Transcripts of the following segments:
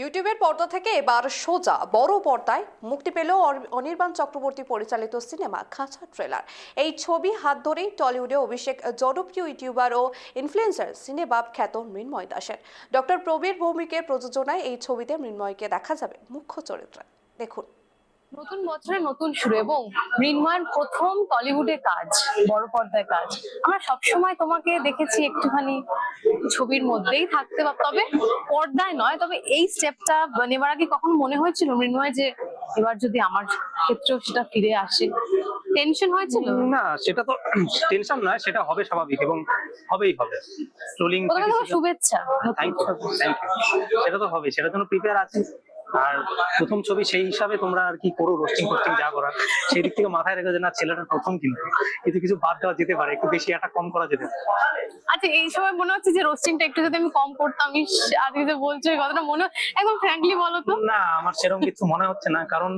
ইউটিউবের পর্দা থেকে এবার সোজা বড় পর্দায় মুক্তি পেল অনির্বাণ চক্রবর্তী পরিচালিত সিনেমা খাঁচা ট্রেলার। এই ছবি হাত ধরেই টলিউডে অভিষেক জনপ্রিয় ইউটিউবার ও ইনফ্লুয়েন্সার সিনেবাব খ্যাত মৃন্ময় দাসের। ডক্টর প্রবীর ভৌমিকের প্রযোজনায় এই ছবিতে মৃন্ময়কে দেখা যাবে মুখ্য চরিত্রে। দেখুন, নতুন বছরে নতুন শুরু এবং মৃন্ময়ের প্রথম টলিউডে কাজ, বড় পর্দায় কাজ। আমরা সবসময় তোমাকে দেখেছি একটুখানি ছবির মধ্যেই থাকতে, তবে পর্দায় নয়। তবে এই স্টেপটা নেবার আগে কখনো মনে হয়েছিল মৃন্ময় যে এবার যদি আমার ক্ষেত্রেও সেটা ফিরে আসে? টেনশন হয়েছিল? না, সেটা তো টেনশন নয়, সেটা হবে স্বাভাবিক এবং হবেই হবে। ট্রোলিং শুভেচ্ছা। থ্যাংক ইউ, সেটা তো হবে, সেটার জন্য প্রিপেয়ার আছি। আর প্রথম ছবি সেই হিসাবে তোমরা আর কি করো, রোস্টিং ফোস্টিং যা করার সেই দিক থেকে মাথায় রেখে যে না, ছেলেটার প্রথম কিন্তু কিছু বাদ দেওয়া যেতে পারে, একটু বেশি একটা কম করা যেতে পারে। আচ্ছা, এই সময় মনে হচ্ছে যে রোস্টিংটা একটু যদি আমি কম করতাম। আজকে যে বলছো এই কথাটা, মনে একদম ফ্র্যাঙ্কলি বলো তো। না, আমার সেরকম কিছু মনে হচ্ছে না, কারণ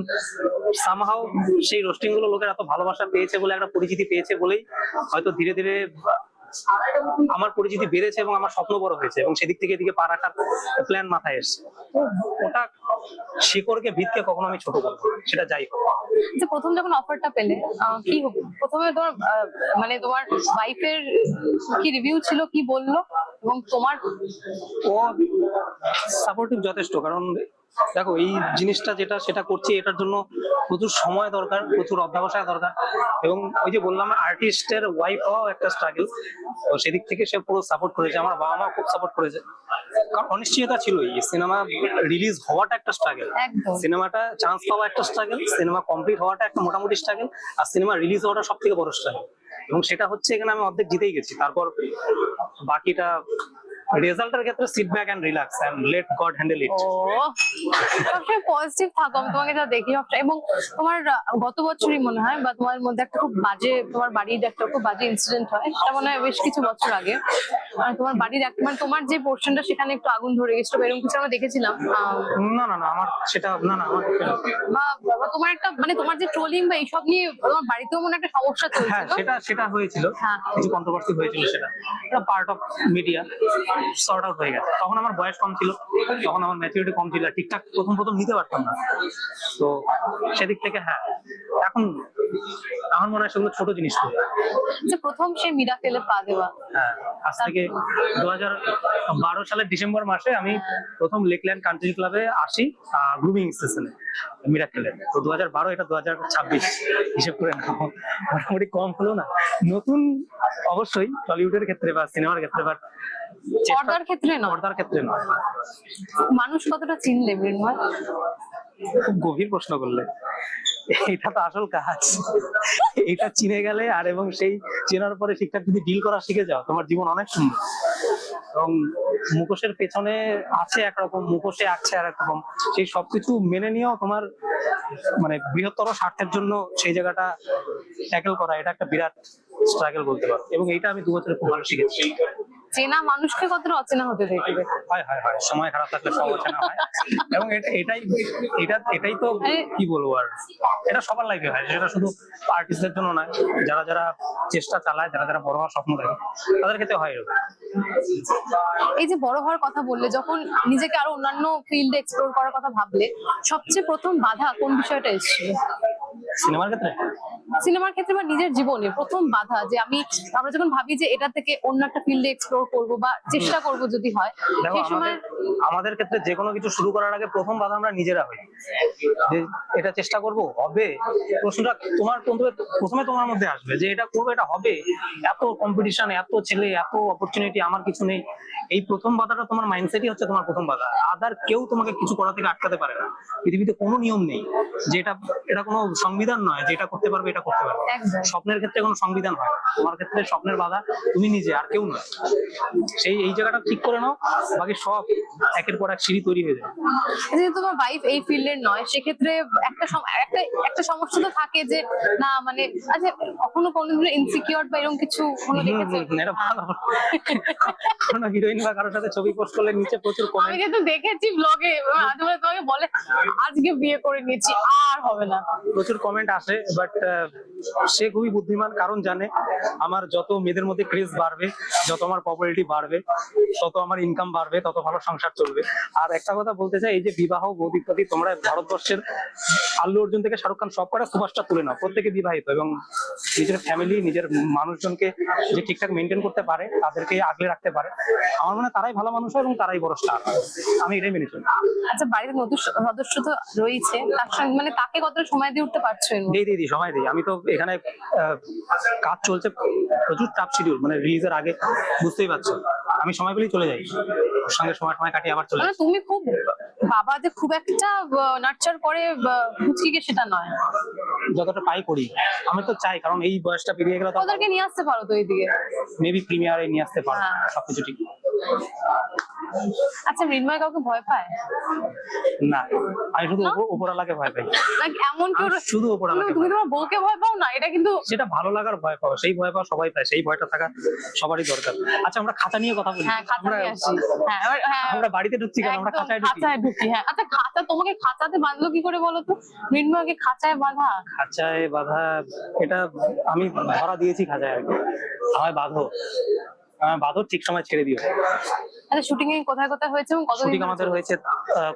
সামহাও সেই রোস্টিং গুলো লোকের এত ভালোবাসা পেয়েছে বলে, একটা পরিচিতি পেয়েছে বলেই হয়তো ধীরে ধীরে আমার পরিচিতি বেড়েছে এবং আমার স্বপ্ন বড় হয়েছে এবং সেদিক থেকে এদিকে পা রাখার প্ল্যান মাথায় এসছে। ওটা শিকড়কে ভিতকে কখনো আমি ছোট করবো, সেটা যাই হোক। যে প্রথম যখন অফারটা পেলে কি প্রথমে তোমার মানে তোমার ওয়াইফের কি রিভিউ ছিল, কি বললো? এবং তোমার ও সাপোর্টিভ যথেষ্ট, কারণ দেখো এই জিনিসটা যেটা সেটা করছি, এটার জন্য প্রচুর সময় দরকার, প্রচুর অধ্যবসায় দরকার। এবং ওই যে বললাম, আর্টিস্টের ওয়াইফ হওয়াও একটা স্ট্রাগল। তো সেদিক থেকে সে পুরো সাপোর্ট করেছে, আমার বাবা মা খুব সাপোর্ট করেছে। কারণ অনিশ্চয়তা ছিলই, সিনেমা রিলিজ হওয়াটা একটা স্ট্রাগল, সিনেমাটা চান্স পাওয়া একটা স্ট্রাগল, সিনেমা কমপ্লিট হওয়াটা একটা মোটামুটি স্ট্রাগল, আর সিনেমা রিলিজ হওয়াটা সব থেকে বড় স্ট্রাগল। এবং সেটা হচ্ছে এখানে আমি অর্ধেক জিতেই গেছি। তারপর বাকিটা রেজাল্টের ক্ষেত্রে sit back and relax and let God handle it. সবসময় পজিটিভ থাকো, আমি তোমাকে যা দেখি সবসময়। এবং তোমার গত বছরই মনে হয় বা তোমার মধ্যে একটা খুব বাজে, তোমার বাড়ির একটা খুব বাজে ইনসিডেন্ট হয়, সেটা মনে হয় বেশ কিছু বছর আগে। তোমার বাড়ির মানে তোমার যে পোর্শনটা সেখানে একটু আগুন ধরে গেছিল, এরকম কিছু আমরা দেখেছিলাম। না না না, আমার সেটা না না, আমার বা তোমার একটা মানে তোমার যে ট্রোলিং বা এইসব নিয়ে তোমার বাড়িতেও মনে একটা সমস্যা চলছিল। হ্যাঁ, সেটা হয়েছিল, কিছু কন্ট্রোভার্সি হয়েছিল, সেটা part of media, sort out হয়ে গেছে। তখন আমার বয়স কম ছিল, তখন আমার ম্যাচুরিটি কম ছিল, ঠিকঠাক প্রথম নিতে পারতাম না। তো সেদিক থেকে হ্যাঁ, এখন আমার মনে হয় সেগুলো ছোট জিনিস। যে প্রথম সেই মিরাকেলে পা দেওয়া, হ্যাঁ, আজ থেকে 2012 সালের ডিসেম্বর মাসে আমি প্রথম লেকল্যান্ড কান্ট্রি ক্লাবে আসি গ্রুমিং স্টেশনে মিরাকেলে। তো 2012, এটা 2026 হিসেব করে নাও, মোটামুটি কম হলো না। নতুন অবশ্যই টলিউডের ক্ষেত্রে বা সিনেমার ক্ষেত্রে, বা পর্দার ক্ষেত্রে নয়। পর্দার ক্ষেত্রে নয়। মানুষ কতটা চিনলে মৃন্ময়? খুব গভীর প্রশ্ন করলে, এটা তো আসল কাজ। এটা চিনে গেলে আর এবং সেই চেনার পরে ঠিকঠাক যদি ডিল করা শিখে যাও, তোমার জীবন অনেক সুন্দর। এবং মুখোশের পেছনে আছে একরকম, মুখোশে আছে আর একরকম, সেই সবকিছু মেনে নিয়েও তোমার মানে বৃহত্তর স্বার্থের জন্য সেই জায়গাটা ট্যাকেল করা, এটা একটা বিরাট স্ট্রাগল বলতে পারো। এবং এইটা আমি 2 বছরে খুব ভালো শিখেছি। চেনা মানুষকে কতটা অচেনা হতে দেখবে। হয়, সময় খারাপ থাকলে সব অচেনা হয়। এবং এটাই তো কি বলবো, আর এটা সবার লাইফে হয়, সেটা শুধু আর্টিস্টদের জন্য নয়, যারা চেষ্টা চালায়, যারা বড় হওয়ার স্বপ্ন দেখে, তাদের ক্ষেত্রে হয় এরকম। এই যে বড় হওয়ার কথা বললে, যখন নিজেকে আরো অন্যান্য ফিল্ডে এক্সপ্লোর করার কথা ভাবলে, সবচেয়ে প্রথম বাধা কোন বিষয়টা এসেছিল? সিনেমার ক্ষেত্রে বা নিজের জীবনে প্রথম বাধা, যে আমরা যখন ভাবি যে এটা থেকে অন্য একটা ফিল্ডে এক্সপ্লোর করব বা চেষ্টা করব যদি হয়, সেই সময় আমাদের ক্ষেত্রে যে কোনো কিছু শুরু করার আগে প্রথম বাধা আমরা নিজেরা হই। যে এটা চেষ্টা করব, হবে, প্রশ্নটা প্রথমে তোমার মধ্যে আসবে যে এটা করবো, এটা হবে, এত কম্পিটিশন, এত ছেলে, এত অপরচুনিটি, আমার কিছু নেই। এই প্রথম বাধাটা তোমার মাইন্ডসেটই হচ্ছে তোমার প্রথম বাধা। আদার কেউ তোমাকে কিছু করা থেকে আটকাতে পারে না। পৃথিবীতে কোনো নিয়ম নেই যে এটা কোনো সংবিধান নয় যে এটা করতে পারবে, এটা করতে পারবে। স্বপ্নের ক্ষেত্রে কোনো সংবিধান হয়, তোমার ক্ষেত্রে স্বপ্নের বাধা তুমি নিজে, আর কেউ নয়। এই জায়গাটা ঠিক করে নাও, বাকি সব একের পর এক সিঁড়ি তৈরি হয়ে যায়। যেহেতু তোমার ওয়াইফ এই ফিল্ডের নয়, সেক্ষেত্রে একটা সমস্যা তো থাকে যে না, মানে আচ্ছা, কখনো ইনসিকিউর বা এরকম কিছু দেখেছো? এটা ভালো, কোনো হিরোইন বা কারোর সাথে ছবি পোস্ট করলে নিচে প্রচুর কমেন্ট। আমি কিন্তু দেখেছি ব্লগে, তোমাকে বলে আজকে বিয়ে করে নিয়েছি, আর হবে না। প্রচুর কমেন্ট কমেন্ট আসে, বাট সে খুবই বুদ্ধিমান, কারণ জানে আমার যত মেয়েদের মধ্যে ক্রেজ বাড়বে, যত আমার পপুলারিটি বাড়বে, তত আমার ইনকাম বাড়বে, তত ভালো সংসার চলবে। আর একটা কথা বলতে চাই, এই যে বিবাহ বৌদিপতি, তোমরা ভারতবর্ষের আল্লু অর্জুন থেকে শাহরুখ খান সব কটা সুপারস্টার তুলে নাও, প্রত্যেকে বিবাহিত এবং নিজের ফ্যামিলি, নিজের মানুষজনকে যে ঠিকঠাক মেনটেন করতে পারে, তাদেরকে আগলে রাখতে পারে, আমার মনে হয় তারাই ভালো মানুষ হয় এবং তারাই বড় স্টার। আমি এটাই মেনে চলি। আচ্ছা, বাড়িতে নতুন সদস্য তো রয়েছে, তার সঙ্গে মানে তাকে কতটা সময় দিয়ে উঠতে পারছো এর মধ্যে? দিই সময় দিই। আমি তো এখানে কাজ চলছে, প্রচুর টাফ শিডিউল, মানে রিলিজের আগে, বুঝতেই পারছো, আমি সময় পেলেই চলে যাই, ওর সঙ্গে সময় কাটিয়ে আবার চলে মানে যাই। তুমি খুব বাবা যে খুব একটা নার্চার করে পুচকিকে, সেটা নয়, যতটা পাই করি। আমি তো চাই, কারণ এই বয়সটা পেরিয়ে গেলে তো ওদেরকে নিয়ে আসতে পারো তো এইদিকে। মেবি প্রিমিয়ারে নিয়ে আসতে পারবো, হ্যাঁ। সবকিছু ঠিক। আচ্ছা, মৃন্ময় কাউকে ভয় পায় না, আমি শুধু উপরালাকে ভয় পাই, নাকি এমন কেউ? আমি শুধু উপরালাকে তুমি ভয় পাই। তোমার বউকে ভয় পাও না? এটা কিন্তু সেটা ভালো লাগার ভয় পাওয়া, সেই ভয় পাওয়া সবাই পায়, সেই ভয়টা থাকা সবারই দরকার। আচ্ছা, আমরা খাঁচা নিয়ে কথা বলি। হ্যাঁ, খাঁচা নিয়ে আসি। হ্যাঁ, হ্যাঁ, আমরা বাড়িতে ঢুকছি কেন, আমরা একদম খাঁচায় ঢুকি। খাঁচায় ঢুকি। হ্যাঁ, আচ্ছা, খাঁচা তোমাকে খাঁচাতে বাঁধলো কি করে বলো তো? মৃন্ময়কে খাঁচায় বাঁধা? খাঁচায় বাঁধা, এটা আমি ধরা দিয়েছি খাঁচায় আর কি, আমায় বাঁধো, বাঁধো, ঠিক সময় ছেড়ে দিও। আচ্ছা, শুটিং এ কোথায় কোথায় হয়েছে এবং কতদিন শুটিং ধরে আমাদের চলেছে? হয়েছে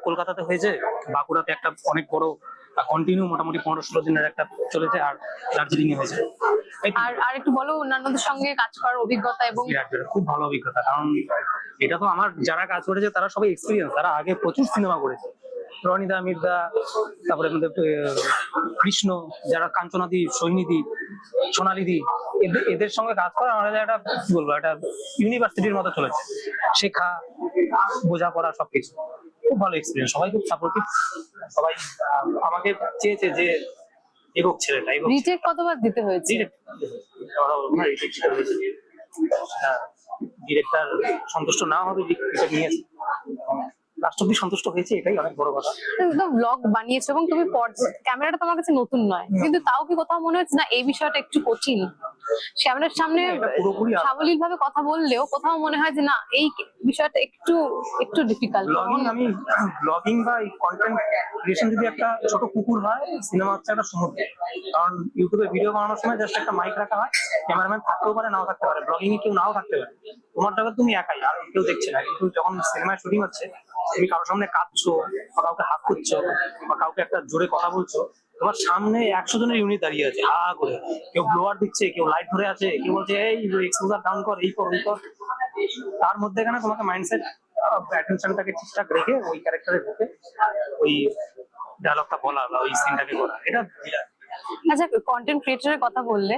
কলকাতাতে হয়েছে, বাঁকুড়াতে একটা অনেক বড় কন্টিনিউ মোটামুটি 15-16 দিনের একটা চলেছে, আর দার্জিলিং এ হয়েছে। এই তো। আর একটু বলো অন্যান্যদের সঙ্গে কাজ করার অভিজ্ঞতা এবং খুব ভালো অভিজ্ঞতা, কারণ এটা তো আমার যারা কাজ করেছে তারা সবাই এক্সপিরিয়েন্স, তারা আগে প্রচুর সিনেমা করেছে, রনিদা, মির্দা, তারপরে আমাদের কৃষ্ণ, যারা কাঞ্চনাদি, সৈনিধি, সোনালিদি, এদের সঙ্গে কাজ করা আমাদের একটা কি বলবো, একটা ইউনিভার্সিটির মতো চলেছে, শেখা, বোঝাপড়া, সবকিছু খুব ভালো এক্সপিরিয়েন্স। সবাই খুব সাপোর্টিভ, সবাই আমাকে চেয়েছে যে এগোক ছেলেটা, এগোক। রিটেক কতবার দিতে হয়েছে? ডিরেক্টর সন্তুষ্ট না হবে, নিয়েছে, লাস্ট অব্দি সন্তুষ্ট হয়েছে, এটাই অনেক বড় কথা। একদম ব্লগ বানিয়েছো এবং তুমি ক্যামেরাটা তোমার কাছে নতুন নয়, কিন্তু তাও কি কোথাও মনে হচ্ছে না এই বিষয়টা একটু কঠিন? ক্যামেরার সামনে এটা পুরোপুরি সাবলীল ভাবে কথা বললেও কোথাও মনে হয় যে না, এই বিষয়টা একটু একটু ডিফিকাল্ট। ব্লগিং বা কন্টেন্ট ক্রিয়েশন যদি একটা ছোট পুকুর হয়, সিনেমা হচ্ছে একটা সমুদ্র। কারণ ইউটিউবে ভিডিও বানানোর সময় জাস্ট একটা মাইক রাখা হয়, ক্যামেরাম্যান থাকতেও পারে, নাও থাকতে পারে, ব্লগিং এ কেউ নাও থাকতে পারে, তোমার জায়গায় তুমি একাই, আর কেউ দেখছে না। কিন্তু যখন সিনেমায় শুটিং হচ্ছে, তুমি কারোর সামনে কাঁদছো, বা কাউকে হাত করছো, বা কাউকে একটা জোরে কথা বলছো, তোমার সামনে 100 জনের ইউনিট দাঁড়িয়ে আছে হা করে, কেউ ব্লোয়ার দিচ্ছে, কেউ লাইট ধরে আছে, কেউ বলছে এই এক্সপোজার ডাউন কর, এই কর, ওই কর। তার মধ্যে এখানে তোমাকে মাইন্ডসেট, অ্যাটেনশনটাকে ঠিকঠাক রেখে ওই ক্যারেক্টারে ঢুকে ওই ডায়লগটা বলা বা ওই সিনটাকে করা, এটা বিরাট। আচ্ছা, কন্টেন্ট ক্রিয়েটরের কথা বললে,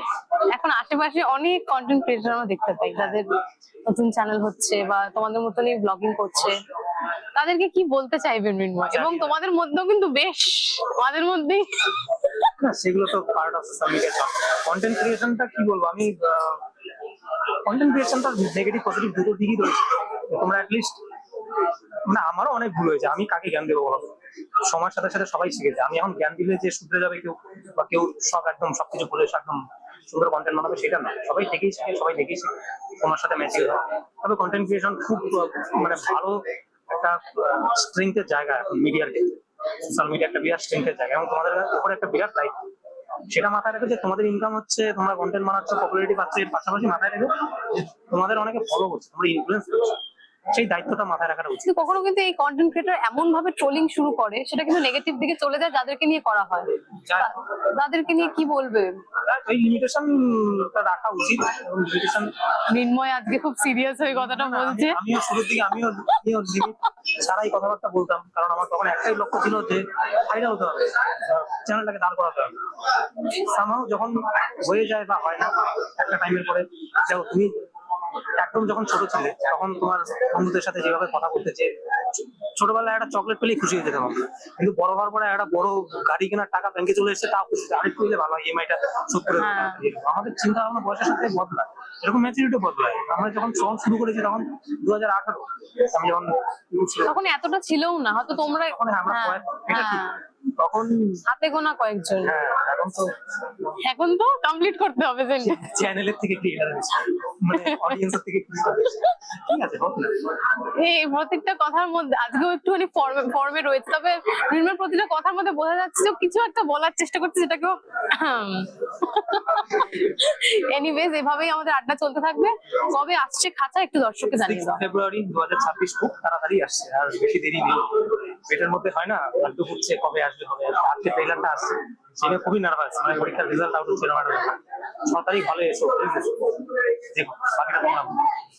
এখন আশেপাশে অনেক কন্টেন্ট ক্রিয়েটর আমরা দেখতে পাই, যাদের নতুন চ্যানেল হচ্ছে বা তোমাদের মতনই ব্লগিং করছে, তাদেরকে কি বলতে চাইবেন মৃন্ময়? এবং তোমাদের মধ্যেও কিন্তু বেশ, আমাদের মধ্যেই না, সেগুলো তো part of social media. Content ক্রিয়েশনটা কি বলবো, আমি কন্টেন্ট ক্রিয়েশনটা নেগেটিভ পজিটিভ দুটো দিকই রয়েছে। তোমরা অ্যাটলিস্ট, মানে আমারও অনেক ভুল হয়েছে, আমি কাকে জ্ঞান দেবো বলো? সময়ের সাথে সাথে সবাই শিখেছে, আমি এখন জ্ঞান দিলে যে শুধরে যাবে কেউ, বা কেউ সব একদম সবকিছু বলে একদম সুন্দর কন্টেন্ট বানাবে, সেটা না। সবাই থেকেই শিখে, সবাই দেখেই শিখে, তোমার সাথে ম্যাচিউর হয়। তবে কন্টেন্ট ক্রিয়েশন খুব মানে ভালো একটা স্ট্রেংথের জায়গা এখন মিডিয়ার ক্ষেত্রে। সোশ্যাল মিডিয়া একটা বিরাট স্ট্রেংথের জায়গা, এবং তোমাদের উপরে একটা বিরাট দায়িত্ব। সেটা মাথায় রেখে যে তোমাদের ইনকাম হচ্ছে, তোমরা কন্টেন্ট বানাচ্ছ, পপুলারিটি পাচ্ছ, এর পাশাপাশি মাথায় রেখে যে তোমাদের অনেকে ফলো করছে, তোমরা ইনফ্লুয়েন্স করছো, সেই দায়িত্বটা মাথায় রাখাটা উচিত। কিন্তু কখনো কিন্তু এই কন্টেন্ট ক্রিয়েটর এমন ভাবে ট্রোলিং শুরু করে, সেটা কিন্তু নেগেটিভ দিকে চলে যায় যাদেরকে নিয়ে করা হয়। তাদেরকে নিয়ে কি বলবে? ওই লিমিটেশনটা রাখা উচিত, এবং লিমিটেশন। মৃন্ময় আজকে খুব সিরিয়াস হয়ে কথাটা বলছে। আমিও শুরুর দিকে আমিও লিমিট ছাড়াই কথাবার্তা বলতাম, কারণ আমার তখন একটাই লক্ষ্য ছিল যে ফাইনাল হতে হবে, চ্যানেলটাকে দাঁড় করাতে হবে। সামহাও যখন হয়ে যায় বা হয় না একটা টাইমের পরে, দেখো তুমি একদম যখন ছোট ছিলে, তখন তোমার বন্ধুদের সাথে যেভাবে কথা বলতে, যে ছোটবেলায় একটা চকলেট পেলেই খুশি হয়ে যেতাম আমরা, কিন্তু বড় হওয়ার পরে একটা বড় গাড়ি কেনার টাকা ব্যাংকে চলে এসেছে, তাও খুশি, আরেকটু হলে ভালো হয়, ইএমআইটা শোধ করে দেবো। আমাদের চিন্তা ভাবনা বয়সের সাথে বদলায়, এরকম ম্যাচুরিটি বদলায়। আমরা যখন সং শুরু করেছি তখন 2018, আমি যখন তখন এতটা ছিলও না হয়তো তোমরা, আমরা এটা ঠিক, তখন হাতে গোনা কয়েকজন। হ্যাঁ, এখন তো এখন তো কমপ্লিট করতে হবে চ্যানেলের থেকে ক্রিয়েটার হয়েছে, মানে অডিয়েন্সের থেকে কি হবে? ঠিক আছে, হোক না। এই প্রত্যেকটা কথার মধ্যে আজকেও একটুখানি ফর্মে রয়েছে, তবে মৃন্ময়ের প্রতিটা কথার মধ্যে বোঝা যাচ্ছে যে ও কিছু একটা বলার চেষ্টা করছে, যেটাকেও এনিওয়েজ এভাবেই আমাদের আড্ডা চলতে থাকবে। কবে আসছে খাঁচা একটু দর্শককে জানিয়ে দাও। ফেব্রুয়ারি 2026 খুব তাড়াতাড়ি আসছে, আর বেশি দেরি নেই। পেটের মধ্যে হয় না, লাড্ডু ফুটছে, কবে আসবে কবে আসবে। আজকে ট্রেলারটা আসছে, সেটা খুবই নার্ভাস, মানে পরীক্ষার রেজাল্ট আউট হচ্ছে না, 6 তারিখ হলে এসো, দেখো বাকিটা তোমরা